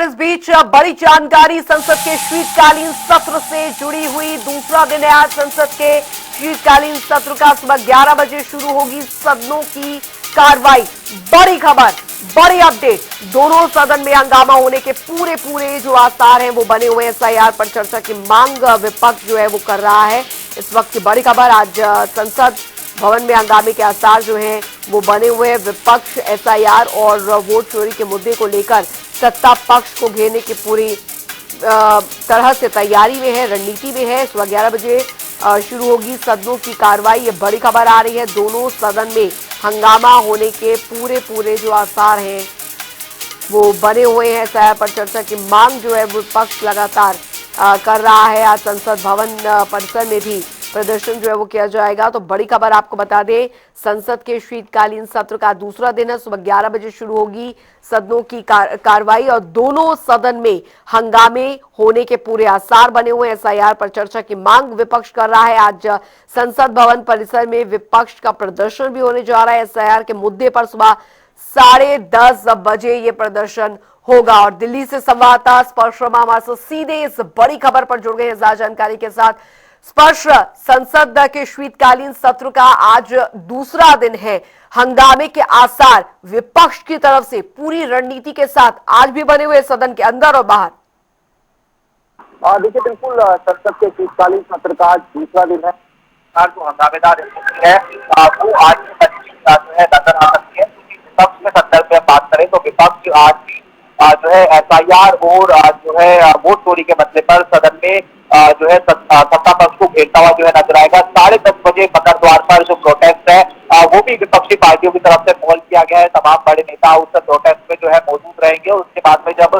इस बीच बड़ी जानकारी संसद के शीतकालीन सत्र से जुड़ी हुई। दूसरा दिन है आज संसद के शीतकालीन सत्र का। सुबह 11 बजे शुरू होगी सदनों की कार्रवाई। बड़ी खबर, बड़ी अपडेट, दोनों सदन में हंगामा होने के पूरे जो आसार हैं वो बने हुए हैं। एसआईआर पर चर्चा की मांग विपक्ष जो है वो कर रहा है। इस वक्त की बड़ी खबर, आज संसद भवन में हंगामे के आसार जो हैं वो बने हुए हैं। विपक्ष एसआईआर और वोट चोरी के मुद्दे को लेकर सत्ता पक्ष को घेरने की पूरी तरह से तैयारी में है, रणनीति में है। सुबह 11 बजे शुरू होगी सदनों की कार्रवाई। ये बड़ी खबर आ रही है। दोनों सदन में हंगामा होने के पूरे जो आसार हैं वो बने हुए हैं। एसआईआर पर चर्चा की मांग जो है विपक्ष लगातार कर रहा है। आज संसद भवन परिसर में भी प्रदर्शन जो है वो किया जाएगा। तो बड़ी खबर आपको बता दें, संसद के शीतकालीन सत्र का दूसरा दिन है। सुबह 11 बजे शुरू होगी सदनों की कार्रवाई और दोनों सदन में हंगामे होने के पूरे आसार बने हुए हैं। एसआईआर पर चर्चा की मांग विपक्ष कर रहा है। आज संसद भवन परिसर में विपक्ष का प्रदर्शन भी होने जा रहा है। एसआईआर के मुद्दे पर सुबह 10:30 बजे ये प्रदर्शन होगा। और दिल्ली से संवाददाता स्पर्श शर्मा हमारे साथ सीधे इस बड़ी खबर पर जुड़ गए हैं ज्यादा जानकारी के साथ। स्पर्श, संसद के शीतकालीन सत्र का आज दूसरा दिन है, हंगामे के आसार विपक्ष की तरफ से पूरी रणनीति के साथ आज भी बने हुए सदन के अंदर और बाहर। देखिए, बिल्कुल संसद के शीतकालीन सत्र का आज दूसरा दिन है। जो हंगामेदार स्थिति है वो आज जो है नजर आ सकती है। विपक्ष के संदर्भ में बात करें तो विपक्ष आज भी जो है एसआईआर और जो है वोट चोरी के मसले पर सदन में जो है सत्ता पक्ष को घेरता हुआ जो है नजर आएगा। 10:30 बजे मकर द्वार पर जो प्रोटेस्ट है वो भी विपक्षी पार्टियों की तरफ से कॉल किया गया है। तमाम बड़े नेता उस प्रोटेस्ट में जो है मौजूद रहेंगे और उसके बाद में जब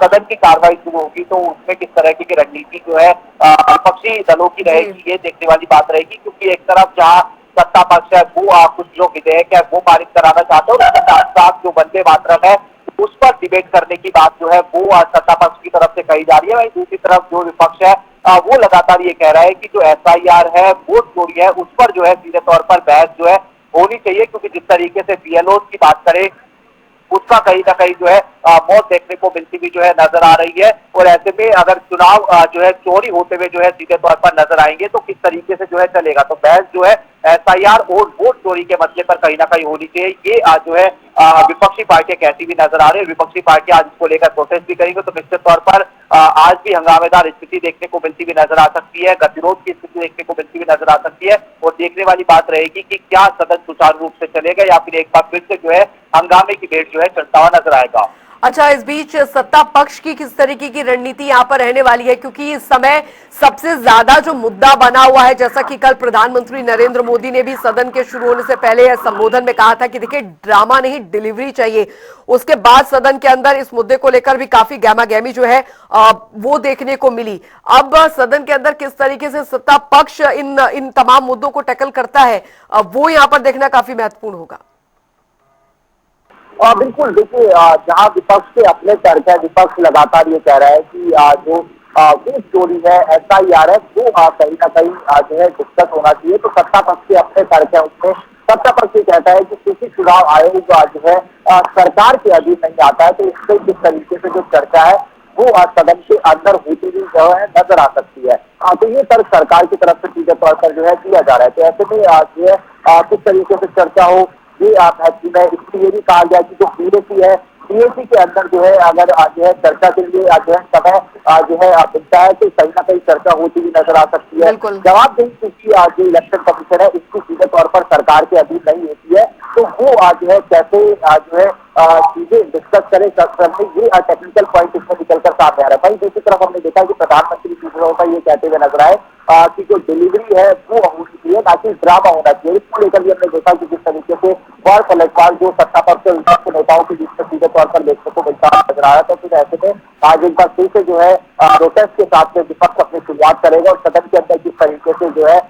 सदन की कार्रवाई शुरू होगी तो उसमें किस तरह की रणनीति जो है विपक्षी दलों की रहेगी, ये देखने वाली बात रहेगी। क्योंकि एक तरफ जहाँ सत्ता पक्ष है वो कुछ जो विधेयक है वो पारित कराना चाहते हैं और उसके साथ साथ जो वंदे मातरम है उस पर डिबेट करने की बात जो है वो सत्ता पक्ष की तरफ से कही जा रही है। वहीं दूसरी तरफ जो विपक्ष है वो लगातार ये कह रहा है कि जो एसआईआर है, वोट चोरी है, उस पर जो है सीधे तौर पर बहस जो है होनी चाहिए। क्योंकि जिस तरीके से बीएलओ की बात करें उसका कहीं ना कहीं जो है मौत देखने को मिलती हुई जो है नजर आ रही है। और ऐसे में अगर चुनाव जो है चोरी होते हुए जो है सीधे तौर पर नजर आएंगे तो किस तरीके से जो है चलेगा। तो बहस जो है एसआईआर और वोट चोरी के मसले पर कहीं ना कहीं होनी चाहिए। ये आज जो है विपक्षी पार्टियां कहती भी नजर आ रही है। विपक्षी पार्टियां आज इसको लेकर प्रोटेस्ट भी करेंगे तो निश्चित तौर पर आज भी हंगामेदार स्थिति देखने को मिलती हुई नजर आ सकती है। गतिरोध की स्थिति देखने को मिलती हुई नजर आ सकती है। और देखने वाली बात रहेगी कि क्या सदन सुचारू रूप से चलेगा या फिर एक बार फिर से जो है हंगामे की भेंट जो है चलता हुआ नजर आएगा। अच्छा, इस बीच सत्ता पक्ष की किस तरीके की रणनीति यहाँ पर रहने वाली है? क्योंकि इस समय सबसे ज्यादा जो मुद्दा बना हुआ है, जैसा कि कल प्रधानमंत्री नरेंद्र मोदी ने भी सदन के शुरू होने से पहले संबोधन में कहा था कि देखिए ड्रामा नहीं, डिलीवरी चाहिए। उसके बाद सदन के अंदर इस मुद्दे को लेकर भी काफी गहमागहमी जो है वो देखने को मिली। अब सदन के अंदर किस तरीके से सत्ता पक्ष इन तमाम मुद्दों को टैकल करता है वो यहाँ पर देखना काफी महत्वपूर्ण होगा। बिल्कुल, देखिए जहाँ विपक्ष के अपने तर्क है, विपक्ष लगातार ये कह रहा है कि जो वोट चोरी है, एसआईआर है, वो कहीं ना कहीं जो है डिस्कस होना चाहिए। तो सत्ता पक्ष के अपने तर्क है, उसमें सत्ता पक्ष ये कहता है कि किसी चुनाव आयोग जो है सरकार के अधीन नहीं आता है। तो इससे किस तरीके से जो चर्चा है वो सदन के अंदर होती हुई जो है नजर आ सकती है। तो ये तर्क सरकार की तरफ से सीधे तौर पर जो है दिया जा रहा है। तो ऐसे में जो है किस तरीके से चर्चा हो ये इसलिए भी कहा गया कि जो पीएसी है, पीएसी के अंदर जो है अगर जो है चर्चा के लिए जो है समय जो है मिलता है तो कहीं ना कहीं चर्चा होती हुई नजर आ सकती है। जवाबदेही क्योंकि जो इलेक्शन कमीशन है इसकी सीधे तौर पर सरकार के अधीन नहीं होती है तो वो जो है कैसे जो है चीजें डिस्कस करे ये टेक्निकल पॉइंट इसमें निकलकर सामने आ रहा है। वहीं दूसरी तरफ हमने देखा कि प्रधानमंत्री सूत्रों का ये कहते हुए नजर आए कि जो डिलीवरी है वो होनी चाहिए, ना कि ड्रामा होना चाहिए। इसको लेकर भी हमने देखा कि जिस तरीके से और पलटवार जो सत्ता पक्ष और विपक्ष के नेताओं के बीच में सीधे तौर पर देखने को मिलता नजर आ रहा था। तो ऐसे में आज एक बार फिर से जो है प्रोटेस्ट के साथ में विपक्ष अपनी शुरुआत करेगा और सदन के अंदर किस तरीके से जो है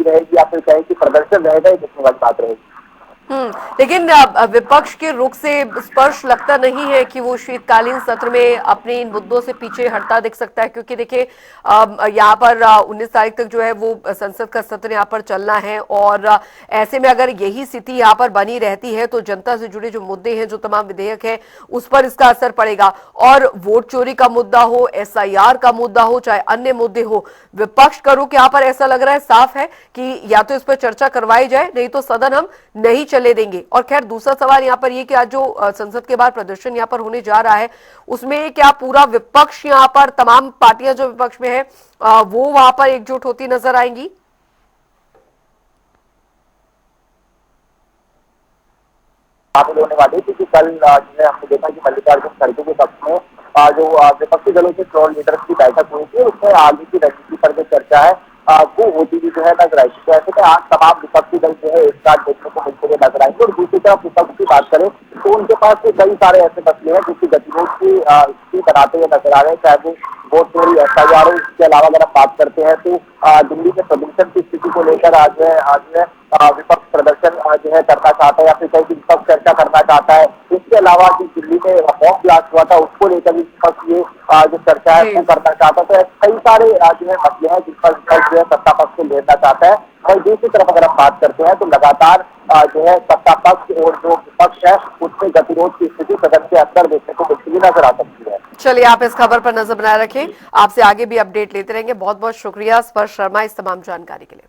रहेगी या फिर कहें कि प्रदर्शन रहेगा, ये देखने वाली बात रहेगी। लेकिन विपक्ष के रुख से स्पष्ट लगता नहीं है कि वो शीतकालीन सत्र में अपने इन मुद्दों से पीछे हटता दिख सकता है, क्योंकि देखिए यहाँ पर 19 तारीख तक जो है वो संसद का सत्र यहाँ पर चलना है, और ऐसे में अगर यही स्थिति यहाँ पर बनी रहती है तो जनता से जुड़े जो मुद्दे हैं, जो तमाम विधेयक है, उस पर इसका असर पड़ेगा। और वोट चोरी का मुद्दा हो, SIR का मुद्दा हो, चाहे अन्य मुद्दे हो, विपक्ष का रुख यहाँ पर ऐसा लग रहा है साफ है कि या तो इस पर चर्चा करवाई जाए, नहीं तो सदन हम नहीं चले देंगे। और खैर दूसरा सवाल यहाँ पर ये कि आज जो संसद के बाहर प्रदर्शन यहाँ पर होने जा रहा है, उसमें क्या पूरा विपक्ष यहाँ पर, तमाम पार्टियां जो विपक्ष में है, वो वहां पर एकजुट होती नजर आएंगी? शामिल होने वाली थी कि कल जो है हमने देखा कि मल्लिकार्जुन खड़गे के पक्ष में जो विपक्षी दलों के फ्लोर लीडर्स की बैठक हुई थी, उसमें आगे की रणनीति पर जो चर्चा है वो होती हुई जो है नजर आई थी। तो ऐसे में आज तमाम विपक्षी दल जो है एक साथ देखने को मिलते हुए नजर आएंगे। और दूसरी तरफ विपक्ष की बात करें तो उनके पास कई सारे ऐसे मसले हैं जिसकी गतिरोध की स्थिति बनाते हुए नजर आ रहे हैं, चाहे वो वोट चोरी, SIR हो। इसके अलावा अगर हम बात करते हैं तो दिल्ली में प्रदूषण की स्थिति को लेकर आज है विपक्ष प्रदर्शन जो है करना चाहता है, या फिर कहीं भी विपक्ष चर्चा करना चाहता है। इसके अलावा जो दिल्ली में बॉम्ब ब्लास्ट हुआ था उसको लेकर भी विपक्ष ये जो चर्चा है वो करना चाहता है। तो कई सारे जो है मसले हैं जिस पर विपक्ष जो है सत्ता पक्ष को लेना चाहता है। और दूसरी तरफ अगर हम बात करते हैं तो लगातार जो है सत्ता पक्ष और जो विपक्ष है उसमें गतिरोध की स्थिति सदन के अंदर देखने को मिलती हुई नजर आ सकती है। चलिए, आप इस खबर पर नजर बनाए रखें, आपसे आगे भी अपडेट लेते रहेंगे। बहुत बहुत शुक्रिया स्पर्श शर्मा इस तमाम जानकारी के लिए।